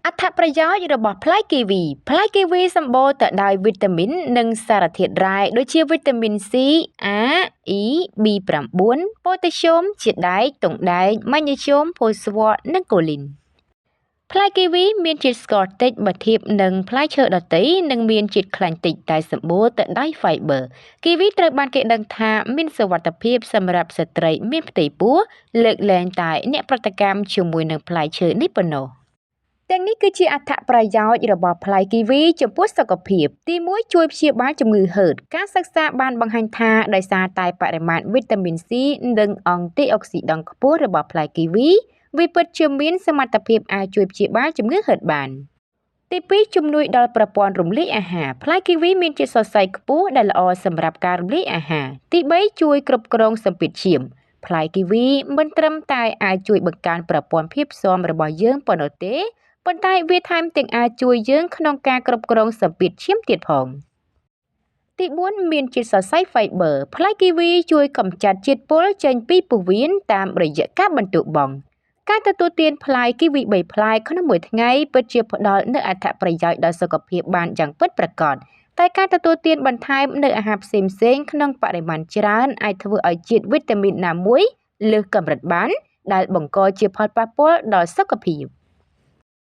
អត្ថប្រយោជន៍របស់ផ្លែគីវីផ្លែគីវីសម្បូរទៅដោយវីតាមីននិងសារធាតុរ៉ែដូចជាវីតាមីន C, A, E, B9 ប៉ូតាស្យូមជាតិដែកទង់ដែកម៉ាញ៉េស្យូមផូស្វ័រនិងកូលីនផ្លែគីវីមានជាតិស្ករតិចបើធៀបនឹងផ្លែឈើដទៃនិងមានជាតិខ្លាញ់តិចតែសម្បូរទៅដោយ fiber គីវីត្រូវបានគេដឹងថាមានសុវត្ថិភាពសម្រាប់ស្ត្រីមានផ្ទៃពោះលើកលែងតែអ្នកប្រតិកម្មជាមួយនឹងផ្លែឈើនេះប៉ុណ្ណោះទាំងនេះគឺជាអត្ថប្រយោជន៍របស់ផ្លែគីវីចំពោះសុខភាពទី1ជួយព្យាបាលជំងឺហឺតការសិក្សាបានបង្ហាញថាដោយសារតែបរិមាណវីតាមីន C និងអង់ទីអុកស៊ីដង់ខ្ពស់របស់ផ្លែគីវីវាពិតជាមានសមត្ថភាពអាចជួយព្យាបាលជំងឺហឺតបានទី2ជំនួយដល់ប្រព័ន្ធរំលាយអាហារផ្លែគីវីមានជាតិសរសៃខ្ពស់ដែលល្អសម្រាប់ការរំលាយអាហារទី3ជួយគ្រប់គ្រងសម្ពាធឈាមផ្លែគីវីមិនត្រឹមតែអាចជួយបង្កើនប្រព័ន្ធភាពស៊ាំរបស់យើងប៉ុណ្ណោះទេប៉ុន្តែវាថែមទាំងអាចជួយយើងក្នុងការគ្រប់គ្រងសម្ពាធឈាមទៀតផងទី4មានជាតិសរសៃ fiber ផ្លែគីវីជួយកម្ចាត់ជាតិពុលចេញពីពោះវៀនតាមរយៈការបន្ទោបង់ការទទួលទានផ្លែគីវី3ផ្លែក្នុងមួយថ្ងៃពិតជាផ្ដល់នូវអត្ថប្រយោជន៍ដល់សុខភាពបានយ៉ាងពិតប្រាកដតែការទទួលទានបន្ថែមនូវអាហារផ្សេងៗក្នុងបរិមាណច្រើនអាចធ្វើឲ្យជាតិវីតាមីនណាមួយលើសកម្រិតបានដែលបង្កជាផលប៉ះពាល់ដល់សុខភាព